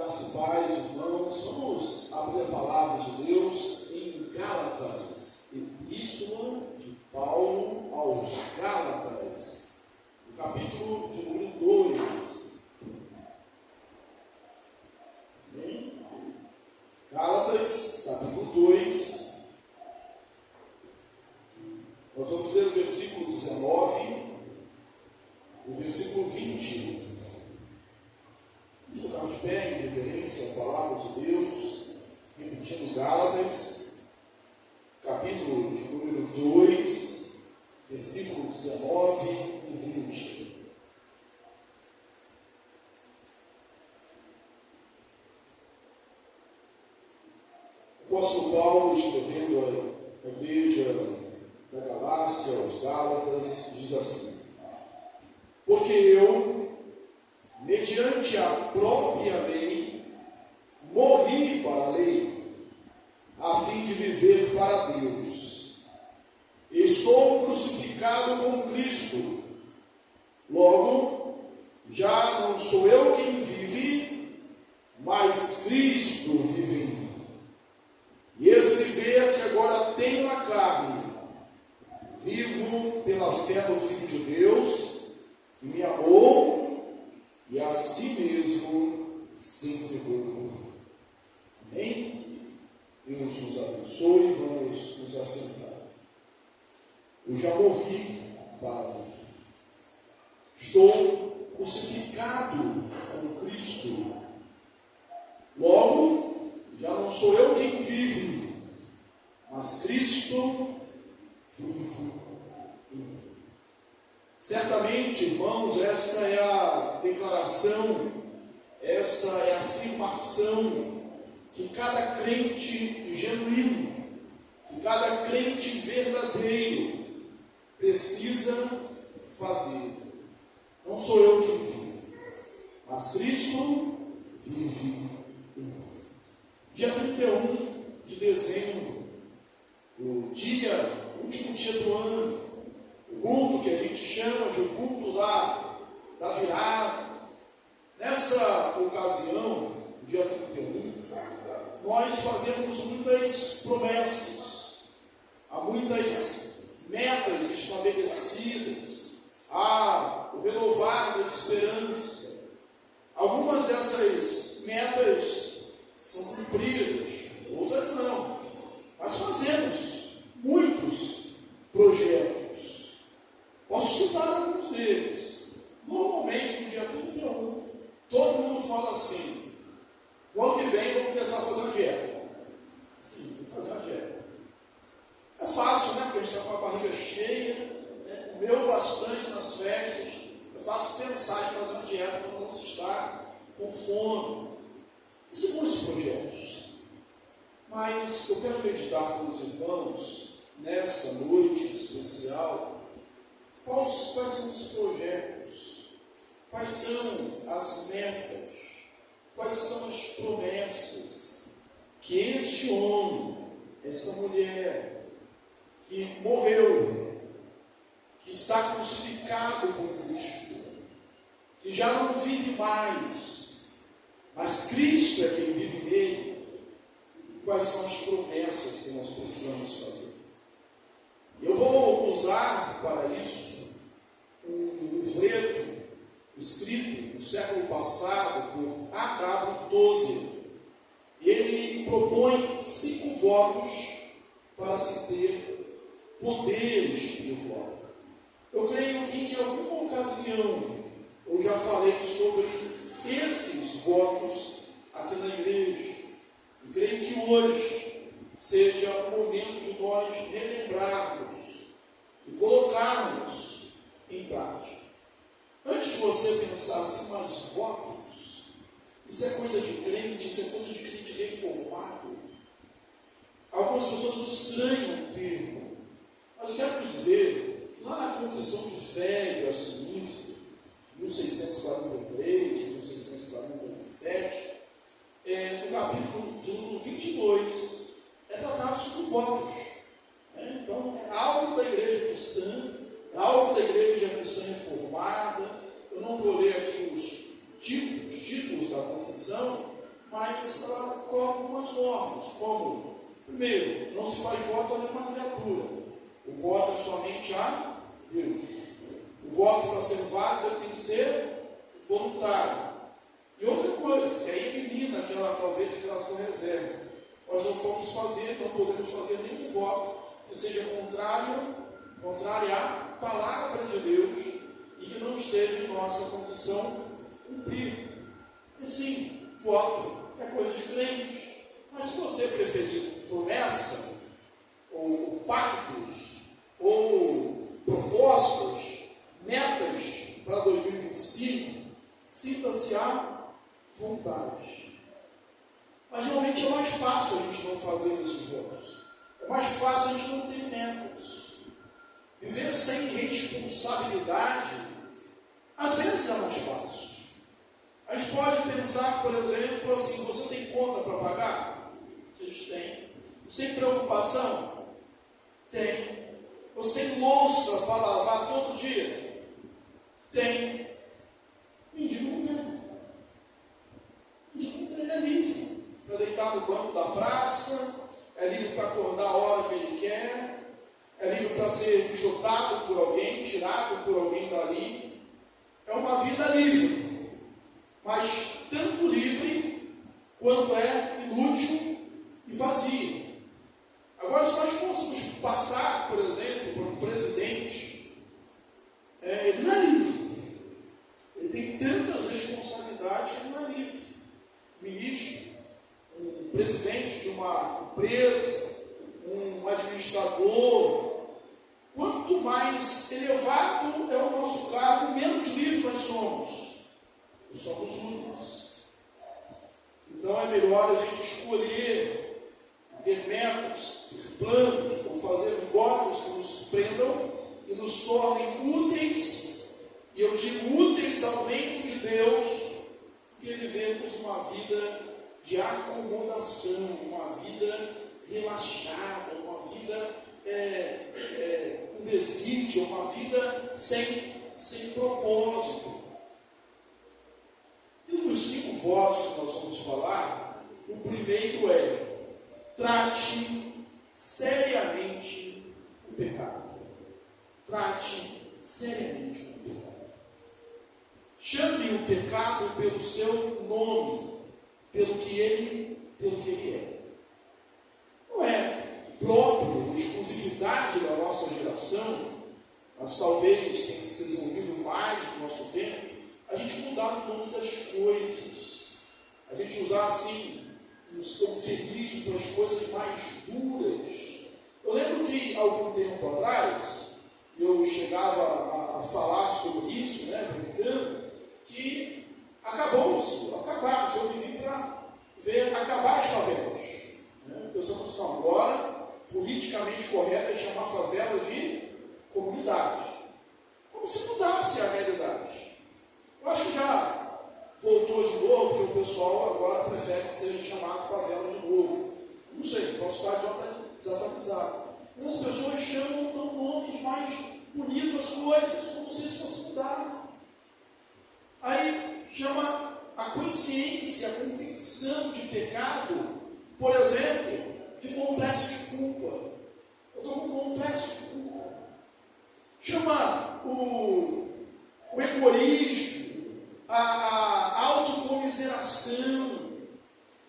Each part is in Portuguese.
Graça e paz, irmãos. Vamos abrir a palavra de Deus em Gálatas, Epístola de Paulo aos Gálatas, no capítulo de número 2. Bem? Gálatas, capítulo 2. Nós vamos ler o versículo 19, o versículo 20. Vamos ficar de pé em reverência à palavra de Deus, repetindo Gálatas, capítulo de número 2, versículo 19 e 20. O apóstolo Paulo, escrevendo à igreja da Galácia, aos Gálatas, diz assim: porque eu, mediante a própria lei, morri para a lei, a fim de viver para Deus. Estou crucificado com Cristo. Logo, já não sou eu quem vive, mas Cristo vive em mim. E esse viver que agora tenho na carne, vivo pela fé no Filho de Deus, que me amou e a si mesmo se entregou por mim. Amém? Deus nos abençoe. Vamos nos assentar. Eu já morri para mim. Estou crucificado com Cristo. Logo, já não sou eu quem vive, mas Cristo vive em mim. Certamente, irmãos, esta é a declaração, esta é a afirmação que cada crente genuíno, que cada crente verdadeiro precisa fazer. Não sou eu quem vive, mas Cristo vive em mim. Dia 31 de dezembro, o último dia do ano, o culto que a gente chama de o culto da virada. Nessa ocasião, dia 31, nós fazemos muitas promessas, há muitas metas estabelecidas, há o renovar da esperança. Algumas dessas metas são cumpridas, outras não. Nós fazemos muitos projetos. Posso citar alguns deles. Normalmente, no dia 31, todo mundo fala assim: o ano que vem vamos começar a fazer uma dieta. Sim, vamos fazer uma dieta. É fácil, né? Porque a gente está com a barriga cheia, né? Comeu bastante nas festas. É fácil pensar em fazer uma dieta quando não se está com fome. E segundo os projetos. Mas eu quero meditar com os irmãos, nesta noite especial, quais são os projetos, quais são as metas, quais são as promessas que este homem, essa mulher, que morreu, que está crucificado com Cristo, que já não vive mais, mas Cristo é quem vive nele, quais são as promessas que nós precisamos fazer. Eu vou usar para isso um livreto escrito no século passado por A.W. Tozer. Ele propõe 5 votos para se ter poder espiritual. Eu creio que em alguma ocasião eu já falei sobre esses votos aqui na igreja. Eu creio que hoje seja o momento de nós relembrarmos e colocarmos em prática. Antes de você pensar assim, mas votos, isso é coisa de crente, isso é coisa de crente reformado. Algumas pessoas estranham o termo, mas quero te dizer, lá na Confissão de Fé e Acionista, 1643, 1647, no capítulo de número 22, é tratado sobre votos. Então, é algo da igreja cristã, é algo da igreja cristã reformada. Eu não vou ler aqui os títulos da confissão, mas ela coloca algumas normas, como, primeiro, não se faz voto a nenhuma criatura. O voto é somente a Deus. O voto, para ser válido, tem que ser voluntário. E outra coisa, que aí elimina talvez aquela sua reserva. Nós não vamos fazer, não podemos fazer nenhum voto que seja contrário à palavra de Deus e que não esteja em nossa condição cumprir. E sim, voto é coisa de crente. Mas se você preferir promessa, ou pactos, ou propostas, metas para 2025, sinta-se à vontade. Mas realmente é mais fácil a gente não fazer esses votos. É mais fácil a gente não ter metas. Viver sem responsabilidade, às vezes é mais fácil. A gente pode pensar, por exemplo, assim: você tem conta para pagar? Vocês têm. Você tem preocupação? Tem. Você tem louça para lavar todo dia? Tem. Mendigo não tem. Mendigo não tem, ele é livre para deitar no banco da praça, é livre para acordar a hora que ele quer, é livre para ser chutado por alguém, tirado por alguém dali. É uma vida livre, mas tanto livre quanto é inútil e vazia. Agora, se nós fôssemos passar, por exemplo, por um presidente, ele não é livre. Ele tem tantas responsabilidades que ele não é livre. Ministro, um presidente de uma empresa, um administrador, quanto mais elevado é o nosso cargo, menos livres nós somos. E somos únicos. Então é melhor a gente escolher ter metas, ter planos, ou fazer votos que nos prendam e nos tornem úteis, e eu digo úteis ao reino de Deus, que vivemos uma vida de acomodação, uma vida relaxada, uma vida com desídia, uma vida sem propósito. E dos 5 votos que nós vamos falar, o primeiro é: trate seriamente o pecado. Trate seriamente o pecado. Chame o pecado pelo seu nome, pelo que ele é. Não é próprio, exclusividade da nossa geração, mas talvez tenha se desenvolvido mais no nosso tempo, a gente mudar o nome das coisas. A gente usar assim, nos tão felizes para as coisas mais duras. Eu lembro que, algum tempo atrás, eu chegava a falar sobre isso, brincando, que acabaram, eu vivi para ver acabar as favelas. Pensamos que agora, politicamente correto é chamar favela de comunidade. Como se mudasse a realidade. Eu acho que já voltou de novo, porque o pessoal agora prefere que seja chamado favela de novo. Não sei, posso estar desatualizado. Mas as pessoas chamam, dão nomes mais bonitos às coisas, como se isso fosse mudar. Aí chama a consciência, a convicção de pecado, por exemplo, de complexo de culpa. Eu estou com complexo de culpa. Chama o egoísmo, a autocomiseração,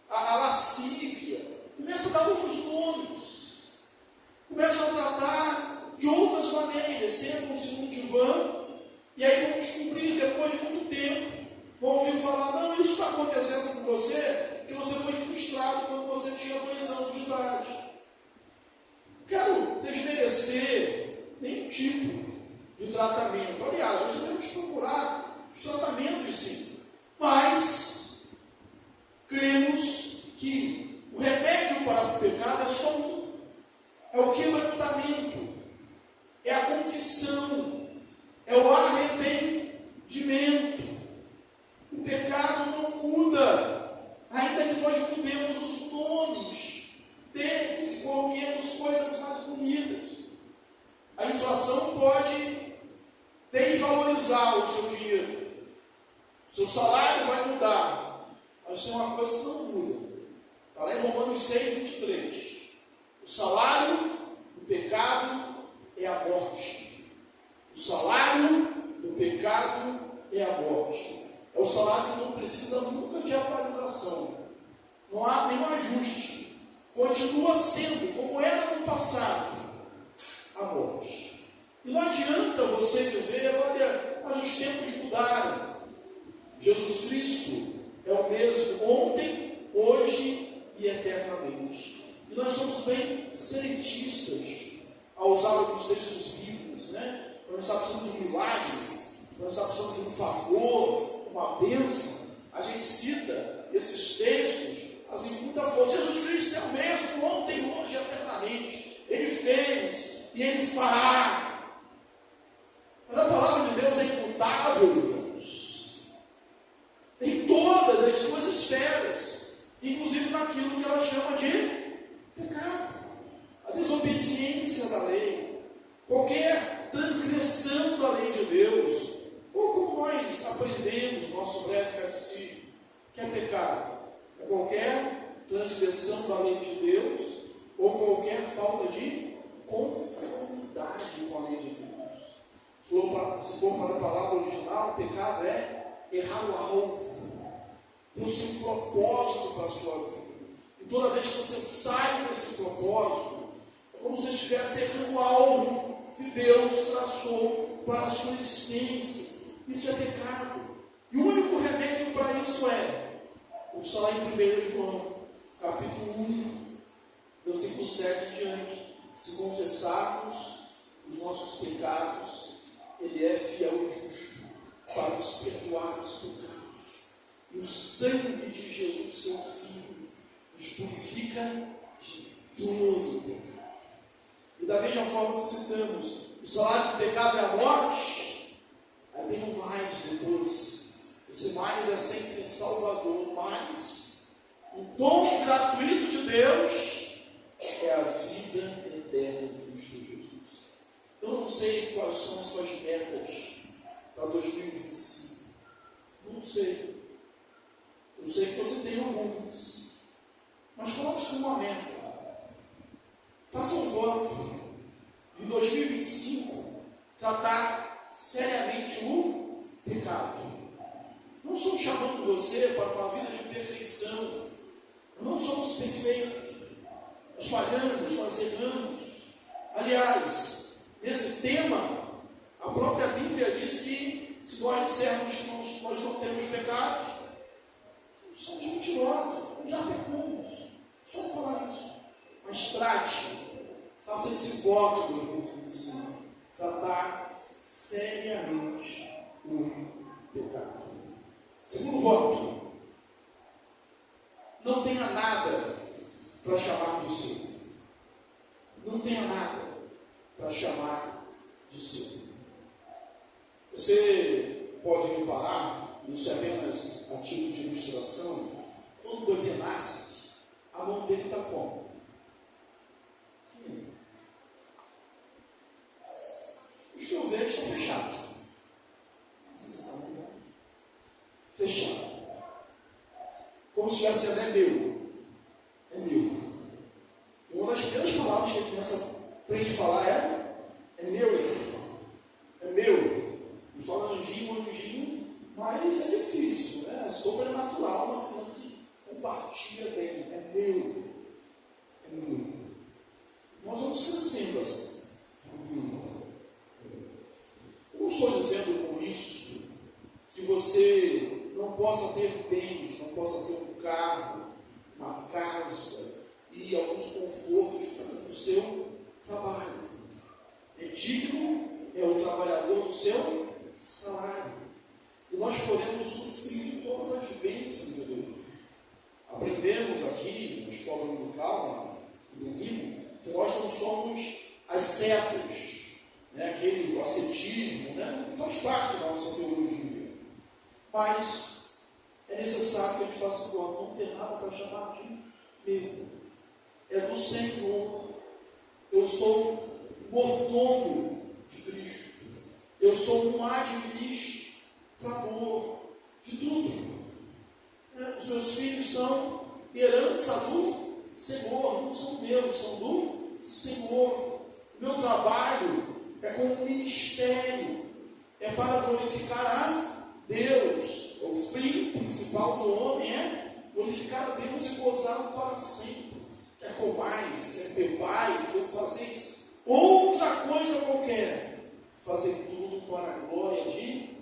a lascívia. Começa a dar outros nomes. Começa a tratar de outras maneiras. Sentam-se num divã e aí vão descobrir, depois de muito tempo, vão ouvir falar: não, isso está acontecendo com você porque você foi frustrado quando você tinha 2 anos de idade. Quero desmerecer nenhum tipo de tratamento. Aliás, nós devemos procurar os tratamentos, sim. Mas cremos que o remédio para o pecado é só um. É o quebrantamento, é a confissão, é o arrependimento. O pecado não muda, ainda que nós mudemos os nomes deles e coloquemos coisas mais bonitas. A inflação pode desvalorizar o seu dinheiro, o seu salário vai mudar, mas tem uma coisa que não Romanos 6:23. O salário do pecado é a morte. O salário do pecado é a morte. É o salário que não precisa nunca de atualização. Não há nenhum ajuste. Continua sendo como era no passado, a morte. E não adianta você dizer, olha, mas os tempos mudaram. Jesus Cristo é o mesmo ontem, hoje e eternamente. E nós somos bem seletistas ao usar alguns textos bíblicos, né? Quando está precisando de um milagre, quando está precisando de um favor, uma bênção, a gente cita esses textos assim com muita força. Jesus Cristo é o mesmo ontem, hoje e eternamente. Ele fez e Ele fará. Mas a palavra de Deus é imutável, irmãos, em todas as suas esferas, inclusive naquilo que ela chama de pecado, a desobediência da lei, qualquer transgressão da lei de Deus, ou como nós aprendemos no nosso breve catecismo, que é pecado? É qualquer transgressão da lei de Deus, ou qualquer falta de conformidade com a lei de Deus. Se for para a palavra original, o pecado é errar o alvo. Deus tem um propósito para a sua vida. E toda vez que você sai desse propósito, é como se estivesse errando o alvo que Deus traçou para a sua existência. Isso é pecado. E o único remédio para isso está lá em 1 João, capítulo 1, versículo 7 em diante. Se confessarmos os nossos pecados, Ele é fiel e justo para nos perdoar os pecados. E o sangue de Jesus, seu Filho, nos purifica de todo pecado. E da mesma forma que citamos, o salário do pecado é a morte. Aí tem um mais depois. Esse mais é sempre salvador, mais o dom gratuito de Deus é a vida eterna em Cristo Jesus. Eu não sei quais são as suas metas para 2025. Não sei. Eu sei que você tem algumas. Mas coloque como uma meta. Faça um voto. Em 2025, tratar seriamente o pecado. Não estou chamando você para uma vida de perfeição. Não somos perfeitos. Nós falhamos, nós erramos. Aliás, nesse tema, a própria Bíblia diz que se nós dissermos que nós não temos pecado, somos mentirosos, já pecamos. Só falar isso. Mas trate, faça esse voto dos 2025, tratar seriamente o pecado. Segundo voto, não tenha nada para chamar de seu. Não tenha nada para chamar de seu. Você pode reparar, isso é apenas a título de ilustração, quando o bebê nasce, a mão dele está como? Os que eu vejo estão fechados. Fechado. Como se estivesse dizendo, é meu. É meu. E uma das primeiras palavras que a criança aprende a falar é meu. É meu. E fala anjinho, mas é difícil, né? É sobrenatural uma criança que compartilha bem. É meu. É meu. Nós vamos crescendo assim. Eu não estou dizendo com isso que você não possa ter bens, não possa ter um carro, uma casa e alguns confortos do seu trabalho. É digno, é o trabalhador do seu salário. E nós podemos usufruir de todas as bênçãos de Deus. Aprendemos aqui, na escola dominical, no domingo, que nós não somos as setas, né? Aquele ascetismo, né? Não faz parte da nossa teologia. Mas é necessário que a gente faça igual, não ter nada para chamar de meu. É do Senhor. Eu sou mordomo de Cristo. Eu sou um administrador de tudo. Os meus filhos são herança do Senhor, não são meus, são do Senhor. Meu trabalho é como um ministério, é para glorificar a Deus. O fim principal do homem é glorificar a Deus e gozá-lo para sempre. Quer comais, quer bebais, ou fazeis outra coisa qualquer, fazer tudo para a glória de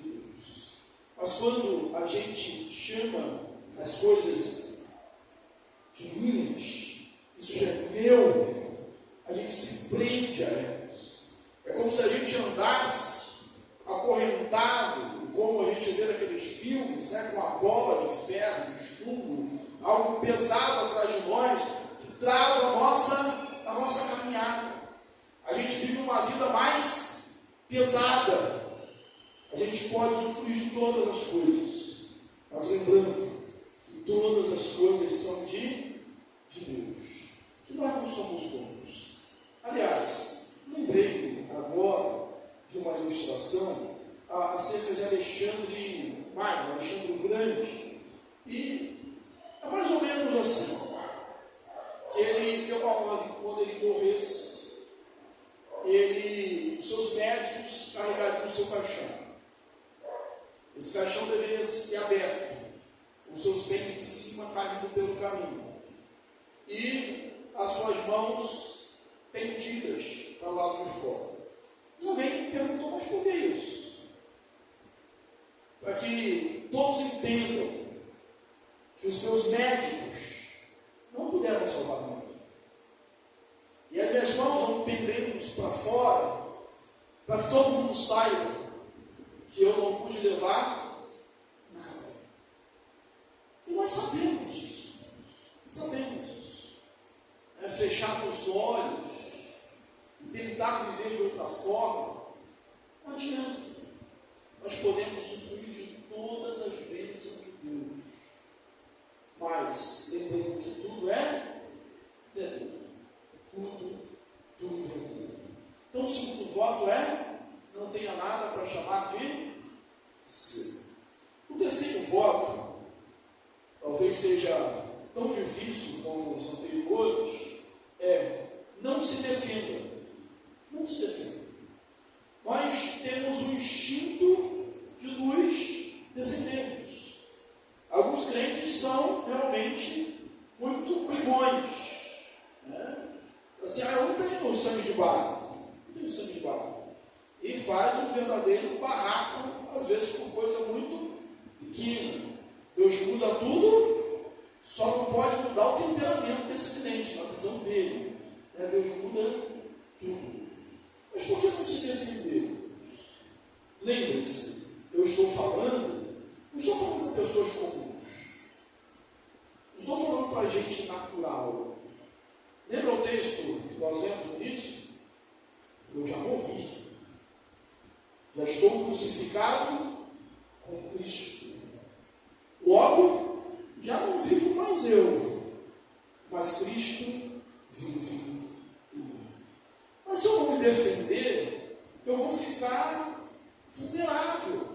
Deus. Mas quando a gente chama as coisas de minhas, isso é meu, a gente se prende a elas. É como se a gente andasse acorrentado, como a gente vê naqueles filmes, né, com a bola de ferro, de chumbo, algo pesado atrás de nós, que traz a nossa caminhada. A gente vive uma vida mais pesada. A gente pode sofrer de todas as coisas, mas lembrando que todas as coisas são de Deus, que nós não somos bons. Aliás, lembrei agora de uma ilustração acerca de Alexandre Magno, Alexandre o Grande, e é mais ou menos assim, que ele deu uma ordem que quando ele morresse, seus médicos carregariam o seu caixão. Esse caixão deveria ser aberto, os seus bens em cima caindo pelo caminho, e as suas mãos pendidas para o lado de fora. E alguém me perguntou, mas por que isso? Para que todos entendam que os meus médicos não puderam salvar a minha vida. E as minhas mãos vão pendendo para fora, para que todo mundo saiba que eu não pude levar nada. E nós sabemos isso. Sabemos isso. É fechar os olhos e tentar viver de outra forma, não adianta. Nós podemos usufruir de todas as bênçãos de Deus, mas lembrando que tudo é dele. Tudo é dele. Então o segundo voto é: não tenha nada para chamar de seu. O terceiro voto talvez seja tão difícil como os anteriores, é: não se defenda. Não se defenda. Nós temos o instinto de nos defendermos. Alguns crentes são realmente muito brigões, né? Assim, eu não tenho sangue de barro, e faz um verdadeiro barraco, às vezes por coisa muito pequena. Deus muda tudo, só não pode mudar o temperamento desse crente, na visão dele. Deus muda tudo. Mas por que não se defender? Lembre-se, eu estou falando, não estou falando para pessoas comuns, não estou falando para gente natural. Lembra o texto que nós vemos no início? Eu já morri, já estou crucificado com Cristo. Logo, já não vivo mais eu, mas Cristo vive em mim. Mas se eu não me defender, eu vou ficar vulnerável.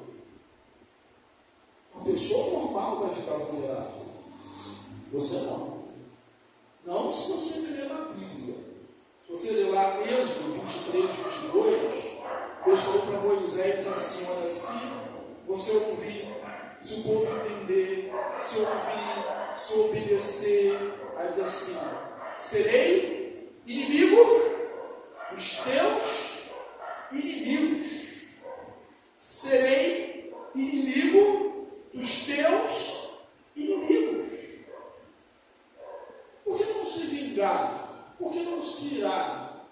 Uma pessoa normal vai ficar vulnerável. Você não. Não se você ler na Bíblia. Se você ler lá Êxodo 23, 22, Deus falou para Moisés assim: olha, se você ouvir, se o povo entender, se ouvir, se obedecer, aí diz assim: serei inimigo dos teus inimigos. Serei inimigo dos teus inimigos. Por que não se vingar? Por que não se irar?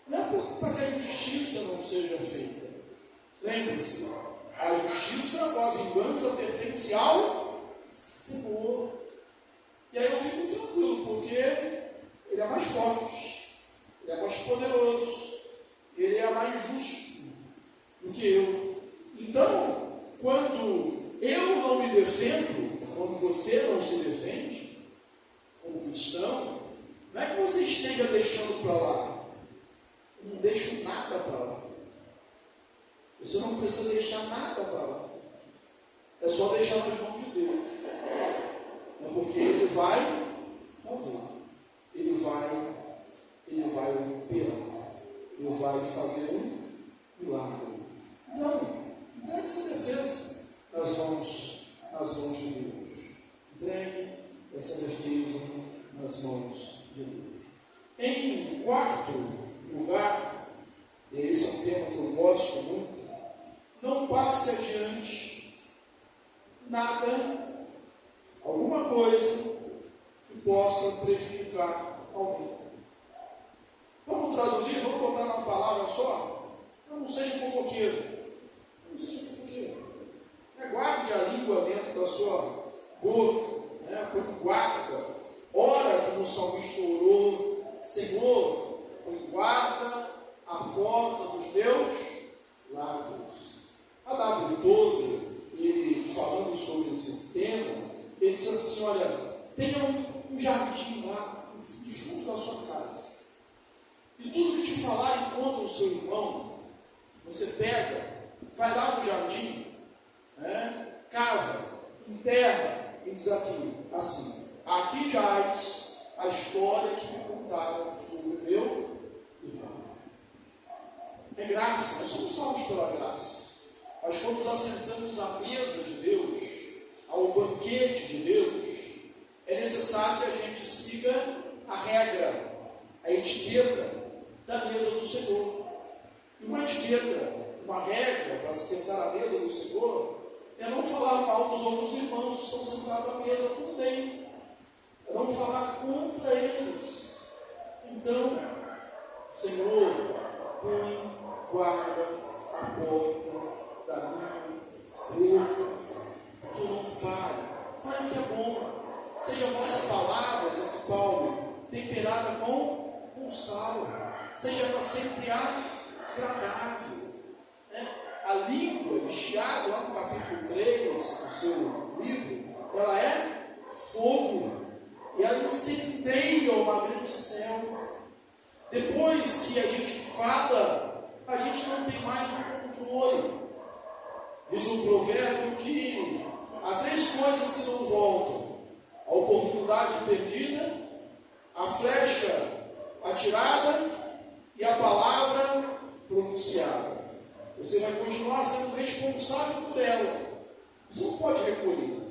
Não é para que a justiça não seja feita. Lembre-se, a justiça ou a vingança pertence ao Senhor. E aí eu fico tranquilo, porque Ele é mais forte, Ele é mais poderoso, Ele é mais justo do que eu. Então, quando eu não me defendo, quando você não se defende, como cristão, não é que você esteja deixando para lá. Eu não deixo nada para lá. Você não precisa deixar nada para lá. É só deixar nas mãos de Deus. É porque Ele vai fazer. fazer. Ele vai operar. Ele vai fazer um milagre. Então, entregue essa defesa nas mãos de Deus. Entregue essa defesa nas mãos de Deus. Em quarto lugar, e esse é um tema que eu gosto muito, não passe adiante nada, alguma coisa que possa prejudicar alguém. Vamos traduzir, vamos botar numa palavra só? Não seja fofoqueiro. Não seja fofoqueiro. Guarde a língua dentro da sua boca, põe guarda. Ora como o salmista orou, Senhor, põe guarda a porta dos meus lábios. A W12, ele falando sobre esse tema, ele disse assim, olha, tenha um jardim lá, no fundo da sua casa. E tudo que te falarem contra o seu irmão, você pega, vai lá no jardim, casa, enterra e diz assim, aqui jaz a história que me contaram sobre o meu irmão. É graça, nós somos salvos pela graça. Mas quando nos assentamos à mesa de Deus, ao banquete de Deus, é necessário que a gente siga a regra, a etiqueta da mesa do Senhor. E uma etiqueta, uma regra para se sentar à mesa do Senhor, é não falar mal dos outros irmãos que estão sentados à mesa também. É não falar contra eles. Então, Senhor, põe guarda a porta da minha boca, que eu não fale. Fale o que é bom. Seja a vossa palavra, disse Paulo, temperada com sal. Seja sempre agradável. A língua de Tiago, lá no capítulo 3 do seu livro, ela é fogo. E ela incendeia uma grande selva. Depois que a gente fala, a gente não tem mais o controle. Diz o provérbio que há 3 coisas que não voltam: a oportunidade perdida, a flecha atirada e a palavra pronunciada. Você vai continuar sendo responsável por ela. Você não pode recolher.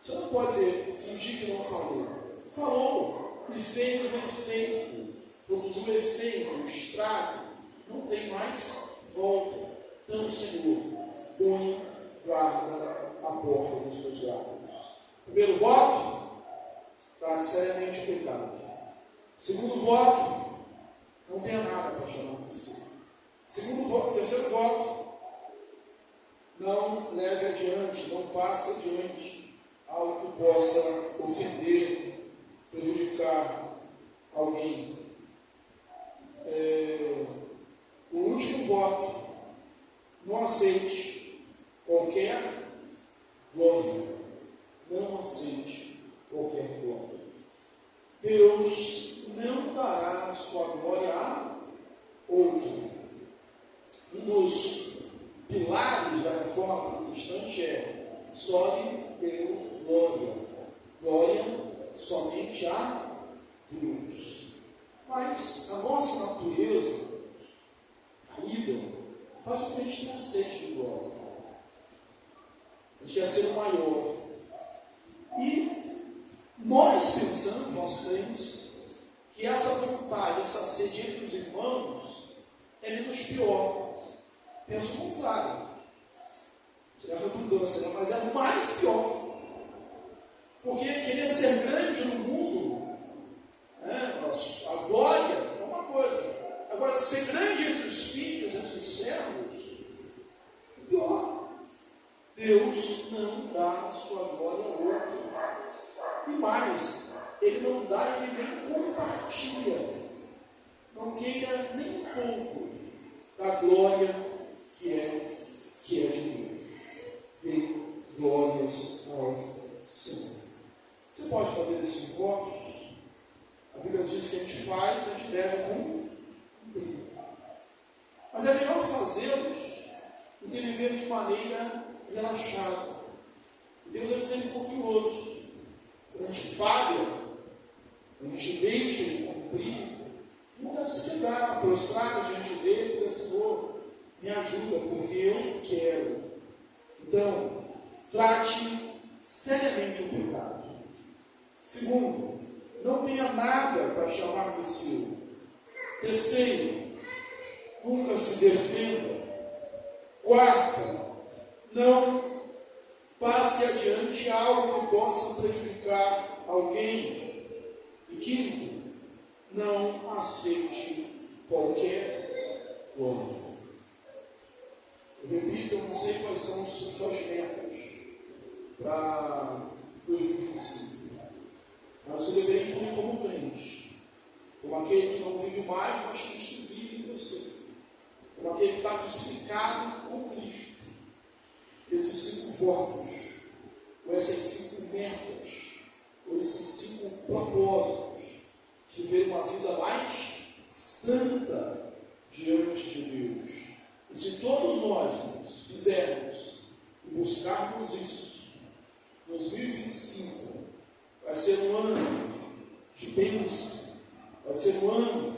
Você não pode fingir que não falou. Falou e fez um efeito, produziu um efeito, um estrago. Não tem mais volta. Então, Senhor, põe guarda a porta dos seus lábios. Primeiro voto, trate seriamente o pecado. Segundo voto, não tenha nada para chamar você. Terceiro voto, não leve adiante, não passe adiante algo que possa ofender, prejudicar alguém. O último voto, não aceite qualquer glória. Não aceite qualquer glória. Deus não dará a sua glória a outro. Um dos pilares da reforma protestante é: só lhe deu glória. Glória somente a Deus. Mas a nossa natureza caída faz com que a gente tenha sede de glória. A gente quer ser o maior. E nós pensamos, nós crentes, que essa vontade, essa sede entre os irmãos é menos pior. Penso o contrário. Seria redundância, né? Mas é mais pior. Porque querer ser grande no mundo, a glória é uma coisa. Agora, ser grande entre os filhos, entre os servos, é pior. Deus não dá a sua glória ao outro. E mais, Ele não dá e Ele nem compartilha. Não queira nem um pouco da glória que é de Deus. Dê glórias ao Senhor. Você pode fazer esses votos? A Bíblia diz que a gente faz, a gente deve cumprir. Mas é melhor fazê-los do que viver de maneira relaxada. Deus é misericordioso. Quando a gente falha, a gente deixa Ele cumprir, não deve se quedar prostrado diante dele e dizer: Senhor, me ajuda, porque eu quero. Então, trate seriamente o pecado. Segundo, não tenha nada para chamar de seu. Terceiro, nunca se defenda. Quarto, não passe adiante algo que possa prejudicar alguém. E quinto, não aceite qualquer coisa. Eu repito, eu não sei quais são as suas metas para 2025. Mas você deveria incluir como crente, como aquele que não vive mais, mas Cristo vive em você, como aquele que está crucificado com Cristo. Esses 5 focos, ou essas 5 metas, ou esses 5 propósitos, de viver uma vida mais santa diante de Deus. E se todos nós fizermos e buscarmos isso, 2025 vai ser um ano de bênção, vai ser um ano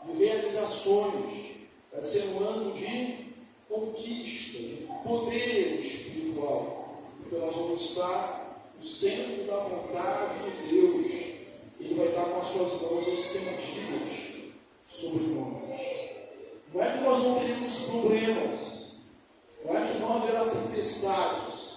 de realizações, vai ser um ano de conquista, de poder espiritual, porque nós vamos estar no centro da vontade de Deus. Ele vai estar com as suas mãos estendidas sobre nós. Não é que nós não teremos problemas, não é que não haverá tempestades,